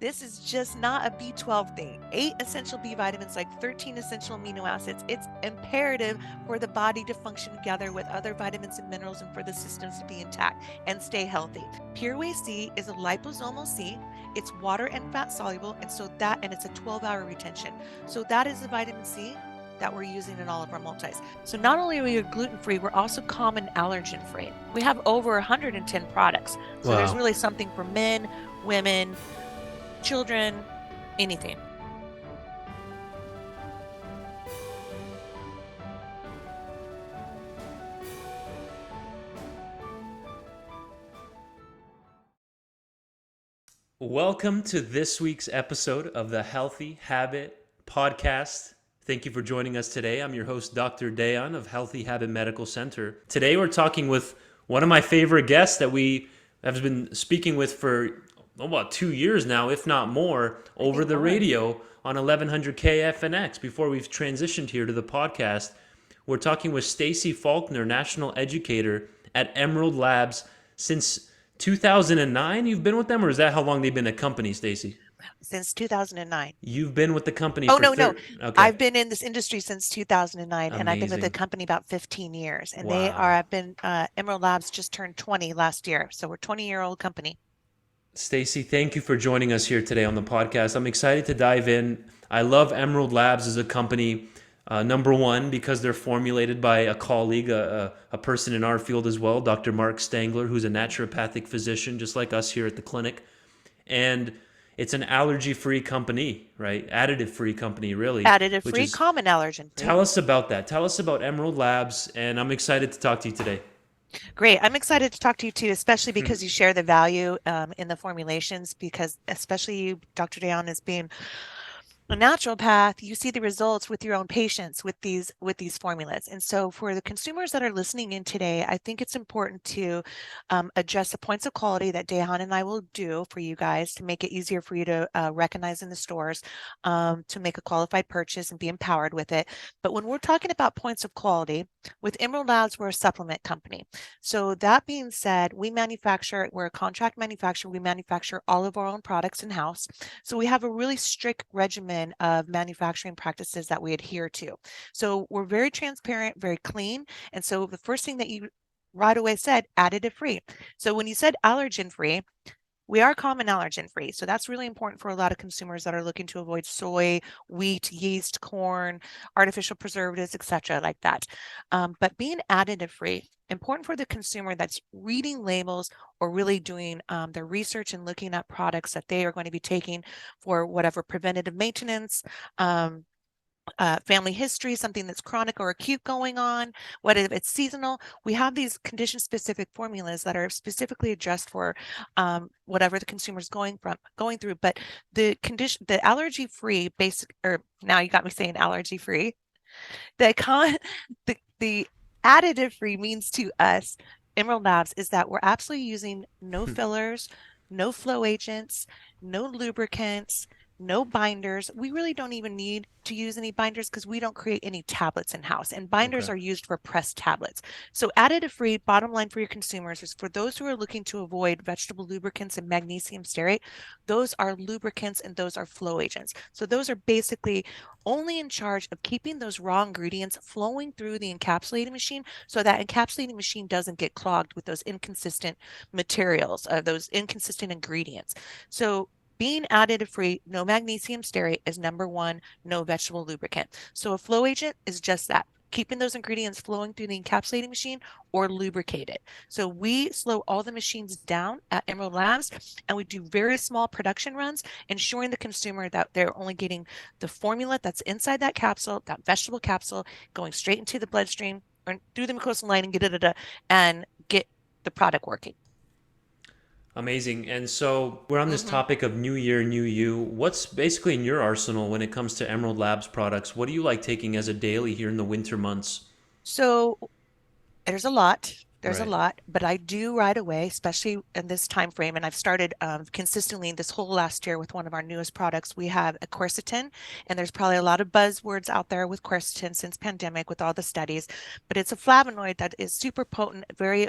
This is just not a B12 thing. 8 essential B vitamins, like 13 essential amino acids. It's imperative for the body to function together with other vitamins and minerals and for the systems to be intact and stay healthy. PureWay-C is a liposomal C. It's water and fat soluble, and it's a 12-hour retention. So that is the vitamin C that we're using in all of our multis. So not only are we gluten-free, we're also common allergen-free. We have over 110 products. So there's really something for men, women, children, anything. Welcome to this week's episode of the Healthy Habit Podcast. Thank you for joining us today. I'm your host, Dr. Dayan of Healthy Habit Medical Center. Today we're talking with one of my favorite guests that we have been speaking with for about 2 years now, if not more, over the radio on 1100 KFNX before we've transitioned here to the podcast. We're talking with Stacy Faulkner, National Educator at Emerald Labs since 2009. You've been with them, or is that how long they've been a company, Stacy? Since 2009. You've been with the company Oh, for no. Okay. I've been in this industry since 2009, and I've been with the Amazing. company about 15 years. And Wow. I've been, Emerald Labs just turned 20 last year. So we're a 20-year-old company. Stacy, thank you for joining us here today on the podcast. I'm excited to dive in. I love Emerald Labs as a company, number one, because they're formulated by a colleague, a person in our field as well, Dr. Mark Stengler, who's a naturopathic physician, just like us here at the clinic. And it's an allergy-free company, right? Additive-free company, really. Additive-free, common allergen-free. Tell us about that. Tell us about Emerald Labs, and I'm excited to talk to you today. Great. I'm excited to talk to you too, especially because you share the value in the formulations, because especially you, Dr. Dayan, as being a naturopath, you see the results with your own patients with these formulas. And so for the consumers that are listening in today, I think it's important to address the points of quality that Dayan and I will do for you guys to make it easier for you to recognize in the stores, to make a qualified purchase and be empowered with it. But when we're talking about points of quality, with Emerald Labs, we're a supplement company. So that being said, we're a contract manufacturer. We manufacture all of our own products in-house. So we have a really strict regimen of manufacturing practices that we adhere to. So we're very transparent, very clean. And so the first thing that you right away said, additive-free. So when you said allergen-free, we are common allergen-free. So that's really important for a lot of consumers that are looking to avoid soy, wheat, yeast, corn, artificial preservatives, etc., like that. But being additive-free, important for the consumer that's reading labels or really doing their research and looking at products that they are going to be taking for whatever preventative maintenance, family history, something that's chronic or acute going on, what if it's seasonal. We have these condition-specific formulas that are specifically addressed for whatever the consumer's going through. But the allergy-free now you got me saying allergy-free. The additive-free means to us, Emerald Labs, is that we're absolutely using no fillers, no flow agents, no lubricants, no binders. We really don't even need to use any binders because we don't create any tablets in-house, and binders are used for pressed tablets. So additive-free, bottom line for your consumers, is for those who are looking to avoid vegetable lubricants and magnesium stearate. Those are lubricants and those are flow agents. So those are basically only in charge of keeping those raw ingredients flowing through the encapsulating machine, so that encapsulating machine doesn't get clogged with those inconsistent materials, those inconsistent ingredients. So being additive-free, no magnesium stearate is number one, no vegetable lubricant. So a flow agent is just that, keeping those ingredients flowing through the encapsulating machine or lubricated. So we slow all the machines down at Emerald Labs, and we do very small production runs, ensuring the consumer that they're only getting the formula that's inside that capsule, that vegetable capsule, going straight into the bloodstream or through the mucosal lining, and get the product working. Amazing. And so we're on this topic of new year, new you. What's basically in your arsenal when it comes to Emerald Labs products? What do you like taking as a daily here in the winter months? So there's a lot. There's a Right. lot, but I do right away, especially in this time frame. And I've started consistently this whole last year with one of our newest products. We have a quercetin, and there's probably a lot of buzzwords out there with quercetin since pandemic with all the studies, but it's a flavonoid that is super potent, very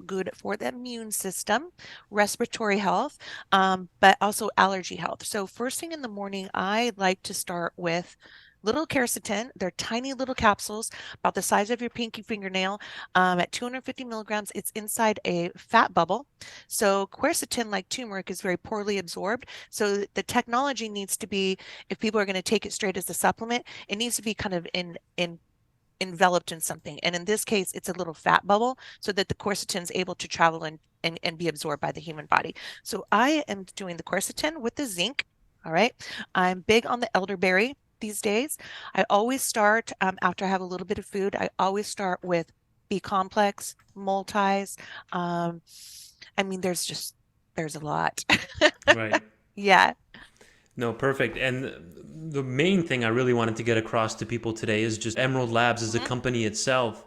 good for the immune system, respiratory health, but also allergy health. So first thing in the morning, I like to start with little quercetin. They're tiny little capsules about the size of your pinky fingernail, at 250 milligrams. It's inside a fat bubble. So quercetin, like turmeric, is very poorly absorbed. So the technology needs to be, if people are going to take it straight as a supplement, it needs to be kind of in enveloped in something. And in this case, it's a little fat bubble so that the quercetin is able to travel and be absorbed by the human body. So I am doing the quercetin with the zinc. All right. I'm big on the elderberry these days. I always start after I have a little bit of food. I always start with B-Complex, multis. Um, I mean, there's a lot. Right. Yeah. No, perfect. And the main thing I really wanted to get across to people today is just Emerald Labs as a Mhm. company itself,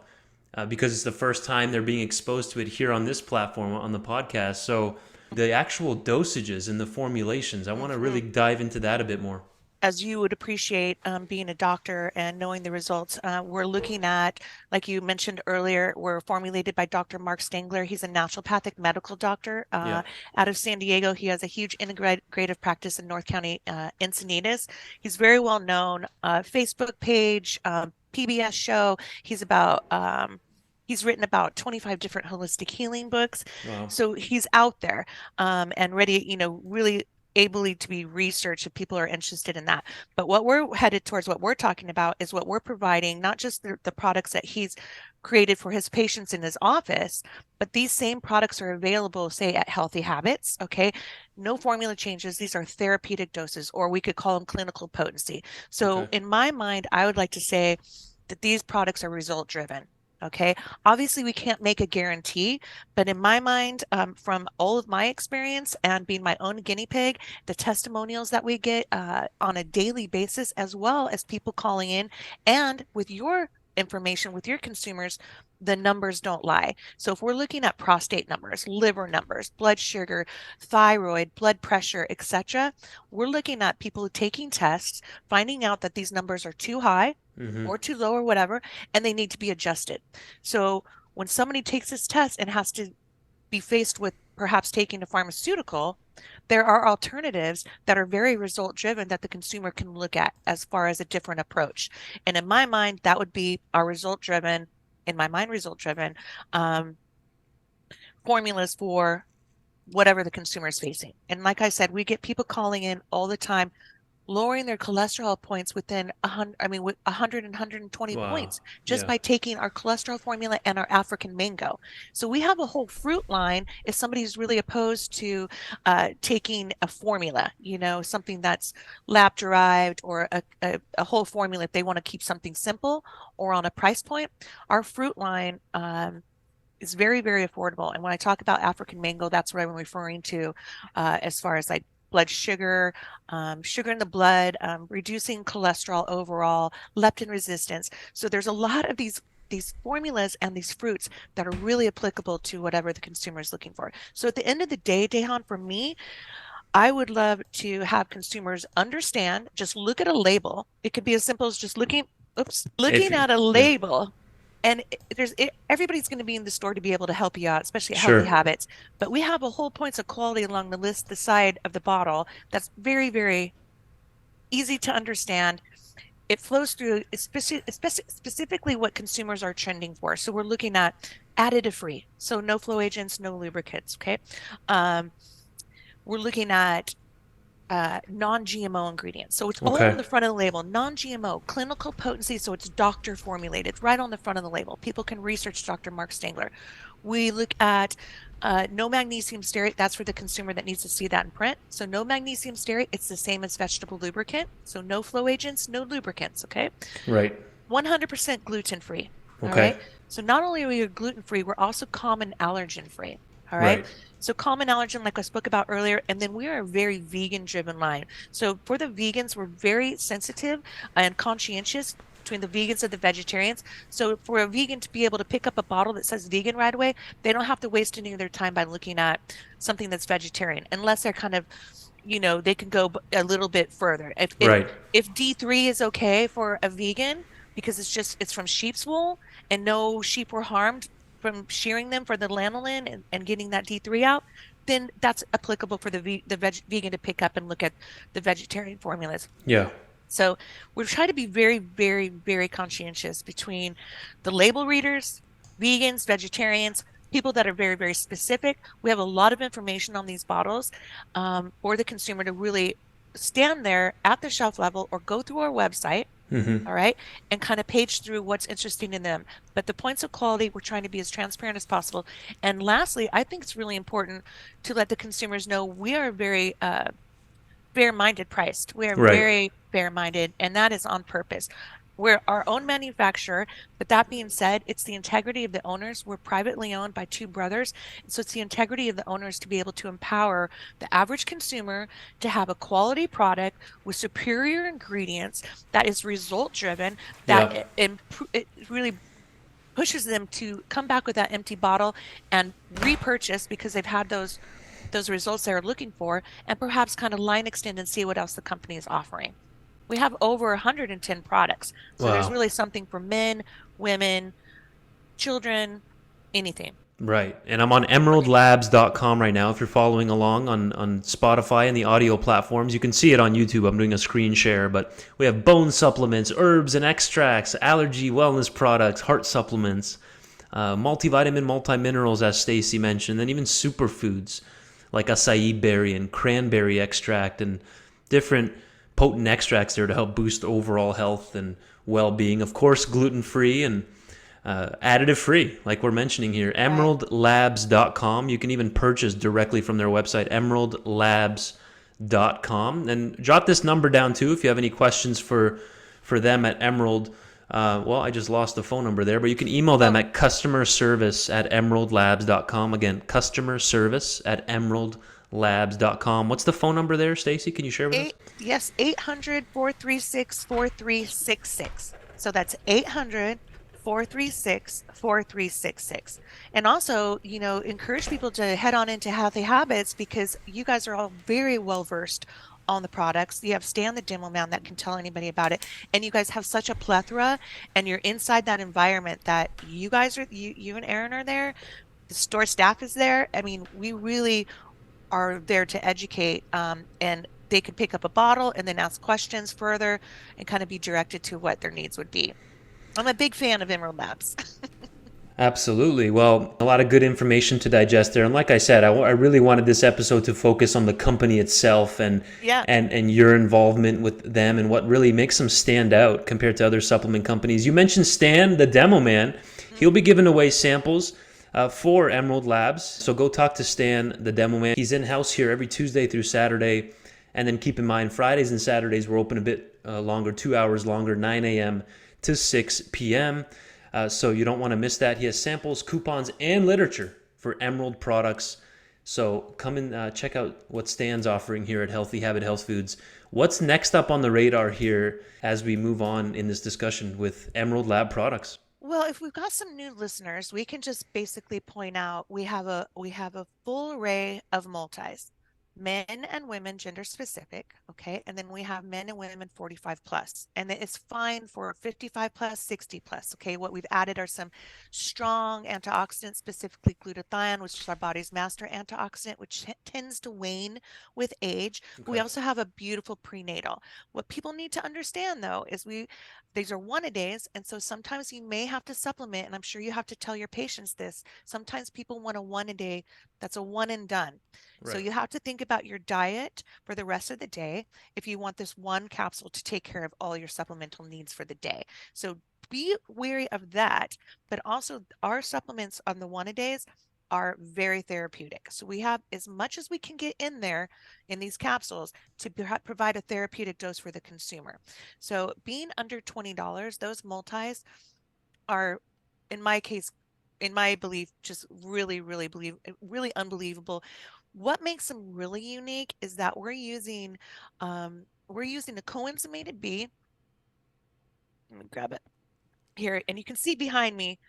because it's the first time they're being exposed to it here on this platform on the podcast. So the actual dosages and the formulations, I want to really Mhm. dive into that a bit more. As you would appreciate, being a doctor and knowing the results, we're looking at, like you mentioned earlier, we're formulated by Dr. Mark Stengler. He's a naturopathic medical doctor Yeah. out of San Diego. He has a huge integrative practice in North County, Encinitas. He's very well known. Facebook page, PBS show. He's written about 25 different holistic healing books. Wow. So he's out there, and ready, really ably to be researched if people are interested in that. But what we're headed towards, what we're talking about, is what we're providing, not just the products that he's created for his patients in his office, but these same products are available, say, at Healthy Habits. Okay. No formula changes. These are therapeutic doses, or we could call them clinical potency. So Okay. in my mind, I would like to say that these products are result driven. Okay. Obviously, we can't make a guarantee, but in my mind, from all of my experience and being my own guinea pig, the testimonials that we get on a daily basis, as well as people calling in, and with your information, with your consumers, the numbers don't lie. So if we're looking at prostate numbers, liver numbers, blood sugar, thyroid, blood pressure, etc., we're looking at people taking tests, finding out that these numbers are too high Mm-hmm. or too low or whatever, and they need to be adjusted. So when somebody takes this test and has to be faced with perhaps taking a pharmaceutical, there are alternatives that are very result driven that the consumer can look at as far as a different approach. And in my mind, that would be our result driven um, formulas for whatever the consumer is facing. And like I said, we get people calling in all the time, lowering their cholesterol points within 100, I mean, with 100 and 120 Wow. points just Yeah. by taking our cholesterol formula and our African mango. So we have a whole fruit line if somebody's really opposed to taking a formula, something that's lab derived, or a whole formula if they want to keep something simple or on a price point. Our fruit line is very, very affordable. And when I talk about African mango, that's what I'm referring to as far as like blood sugar, sugar in the blood, reducing cholesterol overall, leptin resistance. So there's a lot of these formulas and these fruits that are really applicable to whatever the consumer is looking for. So at the end of the day, Dehan, for me, I would love to have consumers understand, just look at a label. It could be as simple as just If looking at a yeah. label. And everybody's going to be in the store to be able to help you out, especially at Healthy Sure. Habits. But we have a whole points of quality along the list, the side of the bottle, that's very, very easy to understand. It flows through specifically what consumers are trending for. So we're looking at additive-free, so no flow agents, no lubricants. Okay. Um, we're looking at non-GMO ingredients. So it's all Okay. on the front of the label, non-GMO, clinical potency. So it's doctor formulated right on the front of the label. People can research Dr. Mark Stengler. We look at no magnesium stearate. That's for the consumer that needs to see that in print. So no magnesium stearate. It's the same as vegetable lubricant. So no flow agents, no lubricants. Okay. Right. 100% gluten free. All Okay. right. So not only are we gluten free, we're also common allergen free. All right. Right. So common allergen, like I spoke about earlier, and then we are a very vegan driven line. So for the vegans, we're very sensitive and conscientious between the vegans and the vegetarians. So for a vegan to be able to pick up a bottle that says vegan right away, they don't have to waste any of their time by looking at something that's vegetarian, unless they're kind of, they can go a little bit further. Right. If D3 is okay for a vegan because it's from sheep's wool and no sheep were harmed from shearing them for the lanolin and getting that D3 out, then that's applicable for the vegan to pick up and look at the vegetarian formulas. Yeah. So we're trying to be very, very, very conscientious between the label readers, vegans, vegetarians, people that are very, very specific. We have a lot of information on these bottles for the consumer to really stand there at the shelf level or go through our website. Mm-hmm. All right. And kind of page through what's interesting in them. But the points of quality, we're trying to be as transparent as possible. And lastly, I think it's really important to let the consumers know we are very fair-minded priced. We're Right. very fair-minded, and that is on purpose. We're our own manufacturer, but that being said, it's the integrity of the owners. We're privately owned by two brothers, so it's the integrity of the owners to be able to empower the average consumer to have a quality product with superior ingredients that is result driven, that Yeah. it really pushes them to come back with that empty bottle and repurchase because they've had those results they're looking for, and perhaps kind of line extend and see what else the company is offering. We have over 110 products. So there's Wow. really something for men, women, children, anything. Right. And I'm on emeraldlabs.com right now. If you're following along on Spotify and the audio platforms, you can see it on YouTube. I'm doing a screen share, but we have bone supplements, herbs and extracts, allergy wellness products, heart supplements, multivitamin, multiminerals, as Stacy mentioned, and even superfoods like acai berry and cranberry extract and different potent extracts there to help boost overall health and well-being. Of course, gluten-free and additive-free, like we're mentioning here. Right. Emeraldlabs.com. You can even purchase directly from their website, emeraldlabs.com. And jot this number down too if you have any questions for them at Emerald. Well, I just lost the phone number there, but you can email them at customerservice@emeraldlabs.com. Again, customerservice@emeraldlabs.com. What's the phone number there, Stacy? Can you share with us? Yes, 800-436-4366. So that's 800-436-4366. And also, encourage people to head on into Healthy Habits because you guys are all very well versed on the products. You have Stan the demo man that can tell anybody about it. And you guys have such a plethora and you're inside that environment that you and Aaron are there. The store staff is there. I mean, we really are there to educate, and they could pick up a bottle and then ask questions further and kind of be directed to what their needs would be. I'm a big fan of Emerald Labs. Absolutely. Well, a lot of good information to digest there. And like I said, I really wanted this episode to focus on the company itself and, Yeah. and your involvement with them and what really makes them stand out compared to other supplement companies. You mentioned Stan, the demo man. He'll be giving away samples for Emerald Labs. So go talk to Stan, the demo man. He's in-house here every Tuesday through Saturday. And then keep in mind, Fridays and Saturdays, we're open a bit longer, 2 hours longer, 9 a.m. to 6 p.m., so you don't want to miss that. He has samples, coupons, and literature for Emerald products. So come and check out what Stan's offering here at Healthy Habit Health Foods. What's next up on the radar here as we move on in this discussion with Emerald Lab products? Well, if we've got some new listeners, we can just basically point out we have a full array of multis, men and women, gender specific, okay? And then we have men and women 45 plus. And it's fine for 55 plus, 60 plus, okay? What we've added are some strong antioxidants, specifically glutathione, which is our body's master antioxidant, which tends to wane with age. We Okay. also have a beautiful prenatal. What people need to understand though is these are one a days, and so sometimes you may have to supplement, and I'm sure you have to tell your patients this. Sometimes people want a one a day that's a one and done. So Right. you have to think about your diet for the rest of the day if you want this one capsule to take care of all your supplemental needs for the day. So be wary of that, but also our supplements on the one a days are very therapeutic. So we have as much as we can get in there in these capsules to provide a therapeutic dose for the consumer. So being under $20, those multis are, in my case, in my belief, just really unbelievable. What makes them really unique is that we're using a coenzymated B Let me grab it here. And you can see behind me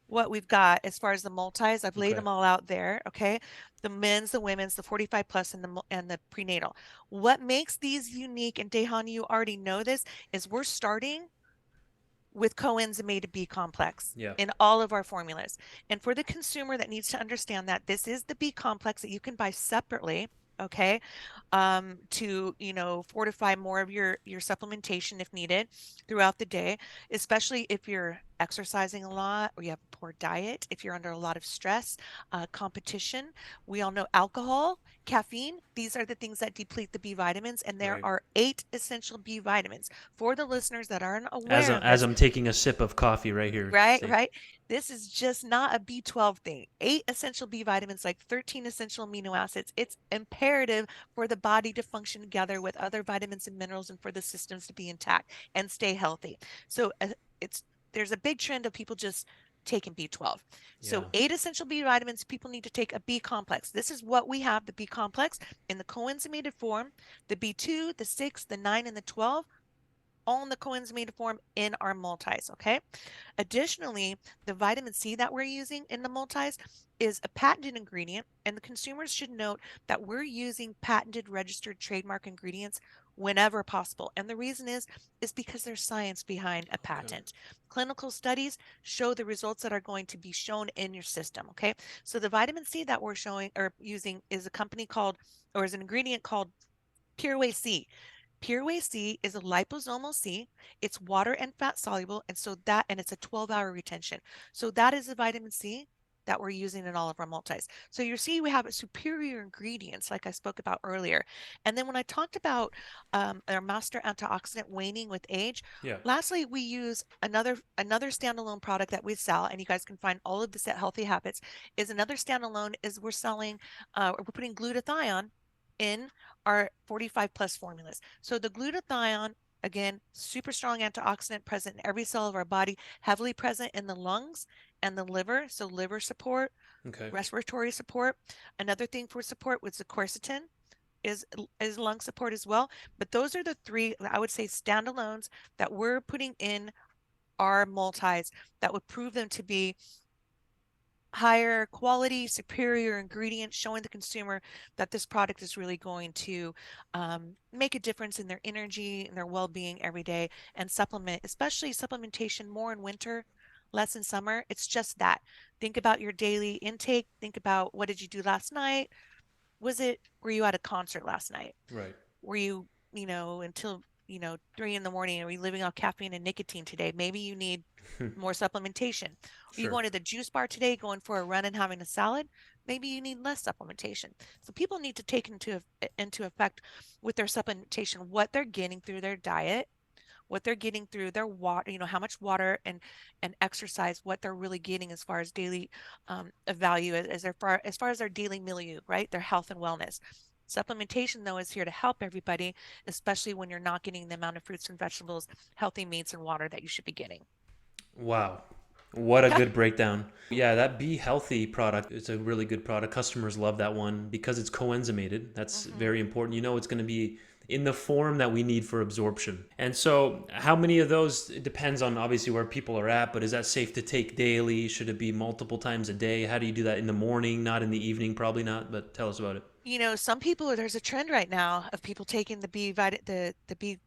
what we've got as far as the multis. I've laid Okay. them all out there. Okay. The men's, the women's, the 45 plus, and the prenatal. What makes these unique, and Dehan, you already know this, is we're starting with coenzymated B-complex Yeah. in all of our formulas. And for the consumer that needs to understand that this is the B-complex that you can buy separately, okay, to, fortify more of your supplementation if needed throughout the day, especially if you're exercising a lot or you have a poor diet, if you're under a lot of stress, competition. We all know alcohol, caffeine, these are the things that deplete the B vitamins, and there Right. are 8 essential B vitamins. For the listeners that aren't As aware I'm, of as this, I'm taking a sip of coffee right here, right, Stacey. right. This is just not a B12 thing. 8 essential B vitamins, like 13 essential amino acids. It's imperative for the body to function together with other vitamins and minerals and for the systems to be intact and stay healthy. So it's there's a big trend of people just taking B12. So Yeah. 8 essential B vitamins, people need to take a B complex. This is what we have, the B complex in the coenzymated form, the B2, the 6, the 9, and the 12, all in the coenzymated form in our multis, okay? Additionally, the vitamin C that we're using in the multis is a patented ingredient, and the consumers should note that we're using patented, registered, trademark ingredients whenever possible. And the reason is because there's science behind a Okay. patent. Clinical studies show the results that are going to be shown in your system. Okay, so the vitamin C that we're showing or using is a company called, or is an ingredient called PureWay-C. PureWay-C is a liposomal C. It's water and fat soluble, and it's a 12-hour retention. So that is the vitamin C that we're using in all of our multis. So you see, we have superior ingredients, like I spoke about earlier. And then when I talked about our master antioxidant waning with age, Yeah. lastly, we use another standalone product that we sell, and you guys can find all of this at Healthy Habits. Is another standalone is we're selling, we're putting glutathione in our 45 plus formulas. So the glutathione, again, super strong antioxidant present in every cell of our body, heavily present in the lungs and the liver. So liver support, Okay. respiratory support. Another thing for support was the quercetin is lung support as well. But those are the three, I would say, standalones that we're putting in our multis that would prove them to be higher quality, superior ingredients, showing the consumer that this product is really going to make a difference in their energy and their well-being every day, and supplement, especially supplementation more in winter, less in summer. It's just that. Think about your daily intake. Think about, what did you do last night? Were you at a concert last night? Right. Were you, until, 3 in the morning? Are you living off caffeine and nicotine today? Maybe you need more supplementation. Are you Sure. going to the juice bar today, going for a run and having a salad? Maybe you need less supplementation. So people need to take into effect with their supplementation what they're getting through their diet, what they're getting through their water, how much water and exercise, what they're really getting as far as daily value as far as their daily milieu, right? Their health and wellness. Supplementation, though, is here to help everybody, especially when you're not getting the amount of fruits and vegetables, healthy meats, and water that you should be getting. Wow. What a Yeah. good breakdown. Yeah, that Be Healthy product is a really good product. Customers love that one because it's coenzymated. That's Hmm. very important. You know, it's going to be in the form that we need for absorption. And so, how many of those, it depends on obviously where people are at, but is that safe to take daily? Should it be multiple times a day? How do you do that in the morning, not in the evening? Probably not, but tell us about it. Some people, there's a trend right now of people taking the B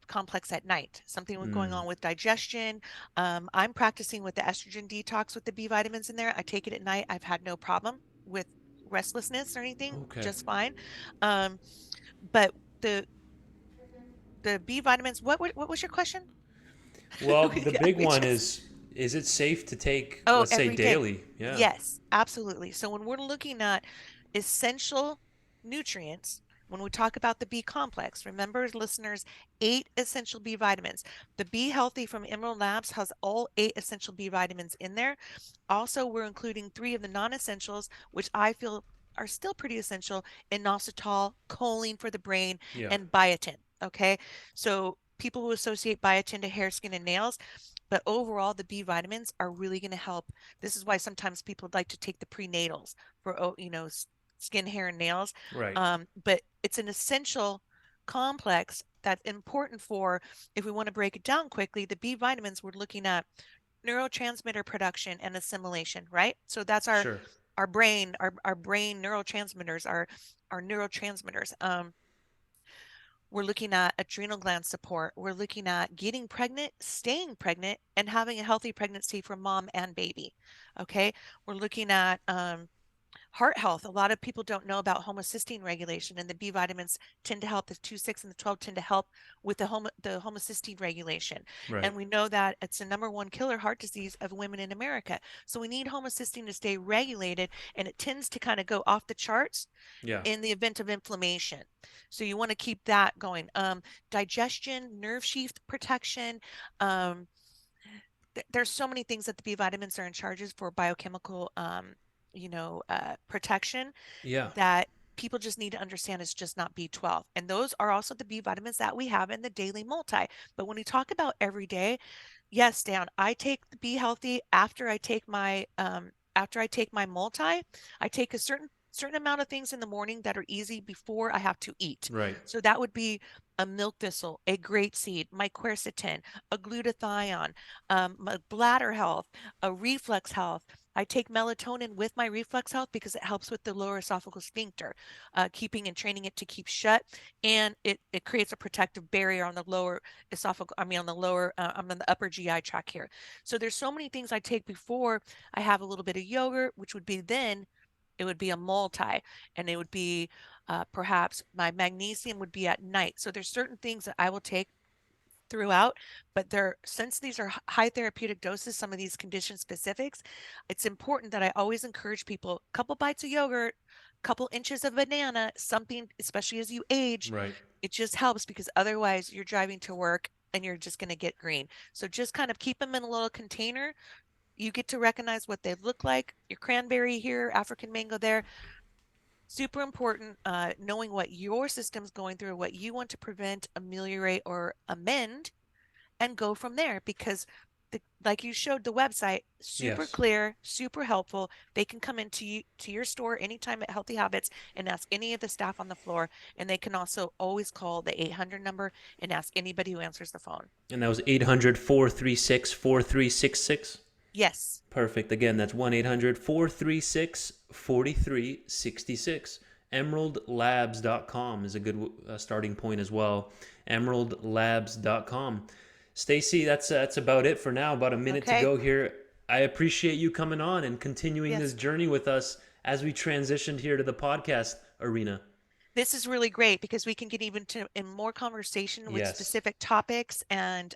complex at night. Something going Mm, on with digestion. I'm practicing with the estrogen detox with the B vitamins in there. I take it at night. I've had no problem with restlessness or anything, okay. just fine. Um, but the the B vitamins, what was your question? Well, the Yeah, big we one just is it safe to take, Oh, let's say, every day. daily? Yeah. Yes, absolutely. So when we're looking at essential nutrients, when we talk about the B complex, remember, listeners, 8 essential B vitamins. The Be Healthy from Emerald Labs has all 8 essential B vitamins in there. Also, we're including 3 of the non-essentials, which I feel are still pretty essential: inositol, choline for the brain, Yeah. and biotin. Okay, so people who associate biotin to hair, skin, and nails, but overall, the B vitamins are really going to help. This is why sometimes people would like to take the prenatals for, skin, hair, and nails. Right. But it's an essential. complex that's important for, if we want to break it down quickly, the B vitamins, we're looking at neurotransmitter production and assimilation, right? So that's Sure. our brain, our brain neurotransmitters, our neurotransmitters. We're looking at adrenal gland support. We're looking at getting pregnant, staying pregnant, and having a healthy pregnancy for mom and baby. Okay. We're looking at heart health. A lot of people don't know about homocysteine regulation, and the B vitamins tend to help. The 2, 6, and the 12 tend to help with the homocysteine regulation. Right. And we know that it's the number one killer heart disease of women in America. So we need homocysteine to stay regulated, and it tends to kind of go off the charts Yeah. in the event of inflammation. So you want to keep that going. Digestion, nerve sheath protection. Um, there's so many things that the B vitamins are in charges for biochemical, protection Yeah. that people just need to understand is just not B12. And those are also the B vitamins that we have in the daily multi. But when we talk about every day, yes, Dan, I take the Be Healthy after I take my multi. I take a certain amount of things in the morning that are easy before I have to eat. Right. So that would be a milk thistle, a great seed, my quercetin, a glutathione, my bladder health, a reflux health. I take melatonin with my reflux health because it helps with the lower esophageal sphincter, keeping and training it to keep shut, and it creates a protective barrier on the lower esophageal. I mean, on the lower, I'm on the upper GI tract here. So there's so many things I take before I have a little bit of yogurt, which would be then it would be a multi, and it would be perhaps my magnesium would be at night. So there's certain things that I will take throughout, but they're since these are high therapeutic doses, some of these condition specifics, it's important that I always encourage people a couple bites of yogurt, couple inches of banana, something, especially as you age, Right. it just helps because otherwise you're driving to work and you're just going to get green. So just kind of keep them in a little container. You get to recognize what they look like. Your cranberry here, African mango there. Super important, knowing what your system's going through, what you want to prevent, ameliorate, or amend, and go from there because like you showed the website, super Yes. clear, super helpful. They can come into you to your store anytime at Healthy Habits and ask any of the staff on the floor, and they can also always call the 800 number and ask anybody who answers the phone. And that was 800-436-4366. Yes. Perfect. Again, that's 1-800-436-4366. Emeraldlabs.com is a good starting point as well. Emeraldlabs.com. Stacy, that's about it for now. About a minute to Okay. go here. I appreciate you coming on and continuing this Yes. journey with us as we transitioned here to the podcast arena. This is really great because we can get even to in more conversation with Yes. specific topics and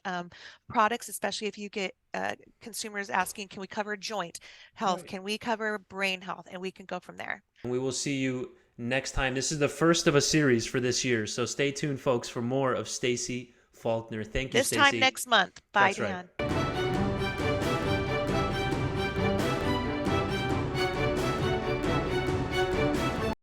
products, especially if you get consumers asking, can we cover joint health? Right. Can we cover brain health? And we can go from there. And we will see you next time. This is the first of a series for this year. So stay tuned, folks, for more of Stacy Faulkner. Thank you, This time Stacy. next month. Bye, That's right. Dan.